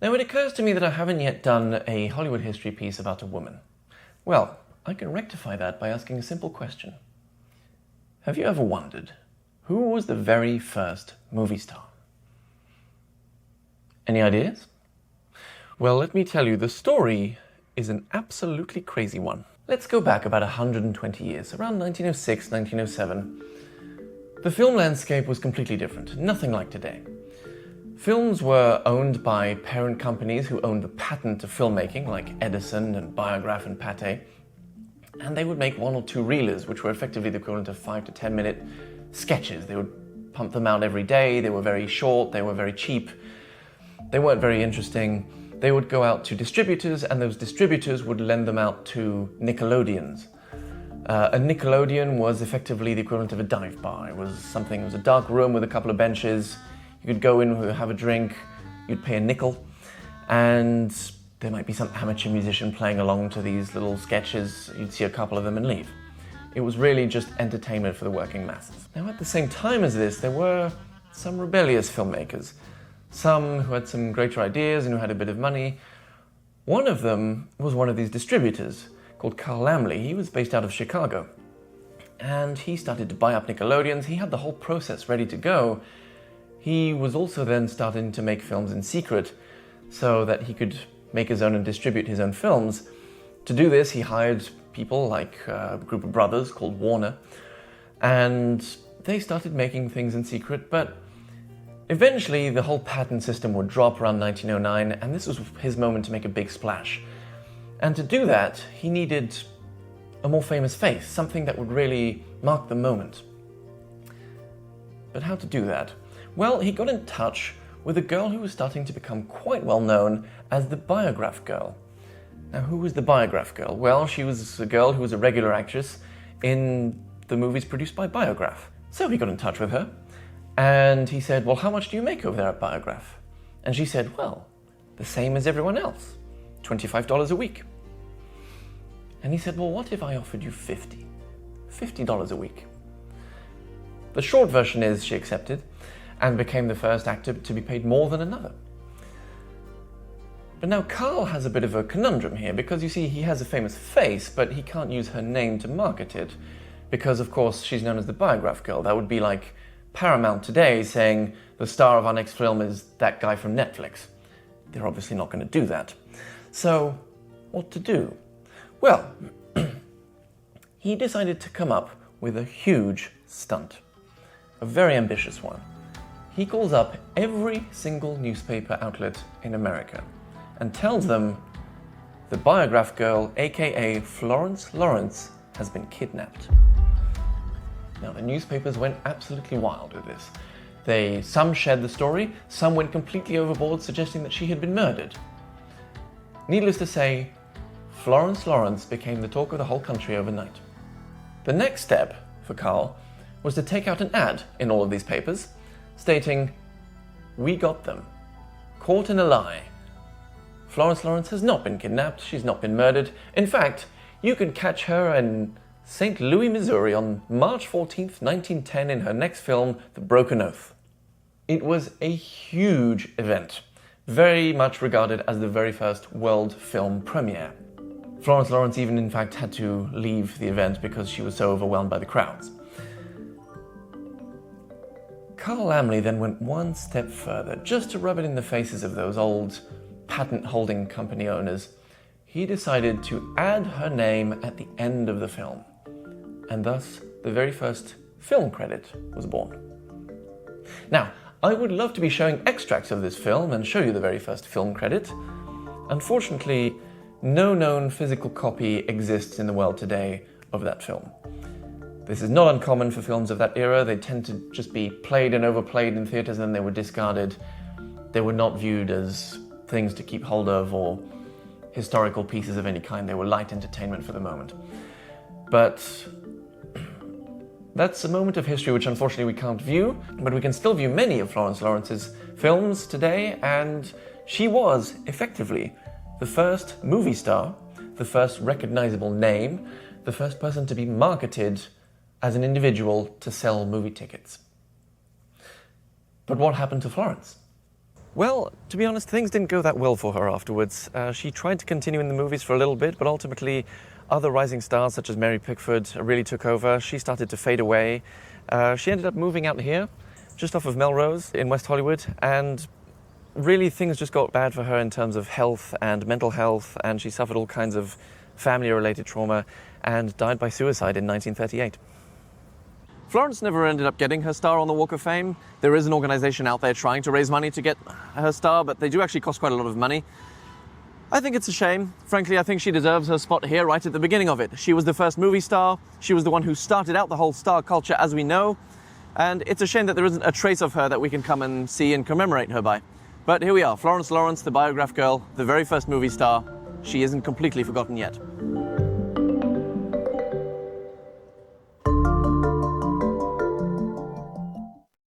Now, it occurs to me that I haven't yet done a Hollywood history piece about a woman. Well, I can rectify that by asking a simple question. Have you ever wondered who was the very first movie star? Any ideas? Well, let me tell you, the story is an absolutely crazy one. Let's go back about 120 years, around 1906, 1907. The film landscape was completely different, nothing like today. Films were owned by parent companies who owned the patent of filmmaking, like Edison and Biograph and Pathé, and they would make 1 or 2 reelers, which were effectively the equivalent of 5 to 10 minute sketches. They would pump them out every day, they were very short, they were very cheap, they weren't very interesting. They would go out to distributors, and those distributors would lend them out to Nickelodeons. A Nickelodeon was effectively the equivalent of a dive bar. It was a dark room with a couple of benches. You could go in, have a drink, you'd pay a nickel, and there might be some amateur musician playing along to these little sketches. You'd see a couple of them and leave. It was really just entertainment for the working masses. Now, at the same time as this, there were some rebellious filmmakers. Some who had some greater ideas and who had a bit of money. One of them was one of these distributors called Carl Laemmle. He was based out of Chicago. And he started to buy up Nickelodeons. He had the whole process ready to go. He was also then starting to make films in secret so that he could make his own and distribute his own films. To do this, he hired people like a group of brothers called Warner. And they started making things in secret, but eventually, the whole patent system would drop around 1909, and this was his moment to make a big splash. And to do that, he needed a more famous face, something that would really mark the moment. But how to do that? Well, he got in touch with a girl who was starting to become quite well known as the Biograph Girl. Now, who was the Biograph Girl? Well, she was a girl who was a regular actress in the movies produced by Biograph. So he got in touch with her. And he said, well, how much do you make over there at Biograph? And she said, well, the same as everyone else, $25 a week. And he said, well, what if I offered you $50 a week? The short version is she accepted and became the first actor to be paid more than another. But now Carl has a bit of a conundrum here because, you see, he has a famous face, but he can't use her name to market it because, of course, she's known as the Biograph Girl. That would be like Paramount today saying the star of our next film is that guy from Netflix. They're obviously not going to do that. So, what to do? Well, he decided to come up with a huge stunt. A very ambitious one. He calls up every single newspaper outlet in America and tells them the Biograph Girl, aka Florence Lawrence, has been kidnapped. Now, the newspapers went absolutely wild with this. Some shared the story, some went completely overboard, suggesting that she had been murdered. Needless to say, Florence Lawrence became the talk of the whole country overnight. The next step for Carl was to take out an ad in all of these papers, stating, "We got them. Caught in a lie. Florence Lawrence has not been kidnapped, she's not been murdered. In fact, you can catch her in St. Louis, Missouri on March 14th, 1910 in her next film, The Broken Oath." It was a huge event, very much regarded as the very first world film premiere. Florence Lawrence even in fact had to leave the event because she was so overwhelmed by the crowds. Carl Laemmle then went one step further, just to rub it in the faces of those old patent holding company owners. He decided to add her name at the end of the film. And thus, the very first film credit was born. Now, I would love to be showing extracts of this film and show you the very first film credit. Unfortunately, no known physical copy exists in the world today of that film. This is not uncommon for films of that era. They tend to just be played and overplayed in theaters, and then they were discarded. They were not viewed as things to keep hold of or historical pieces of any kind. They were light entertainment for the moment. But that's a moment of history which unfortunately we can't view, but we can still view many of Florence Lawrence's films today, and she was effectively the first movie star, the first recognizable name, the first person to be marketed as an individual to sell movie tickets. But what happened to Florence? Well, to be honest, things didn't go that well for her afterwards. She tried to continue in the movies for a little bit, but ultimately other rising stars such as Mary Pickford really took over. She started to fade away. She ended up moving out here, just off of Melrose in West Hollywood, and really things just got bad for her in terms of health and mental health, and she suffered all kinds of family-related trauma and died by suicide in 1938. Florence never ended up getting her star on the Walk of Fame. There is an organization out there trying to raise money to get her star, but they do actually cost quite a lot of money. I think it's a shame. Frankly, I think she deserves her spot here right at the beginning of it. She was the first movie star. She was the one who started out the whole star culture as we know. And it's a shame that there isn't a trace of her that we can come and see and commemorate her by. But here we are, Florence Lawrence, the Biograph Girl, the very first movie star. She isn't completely forgotten yet.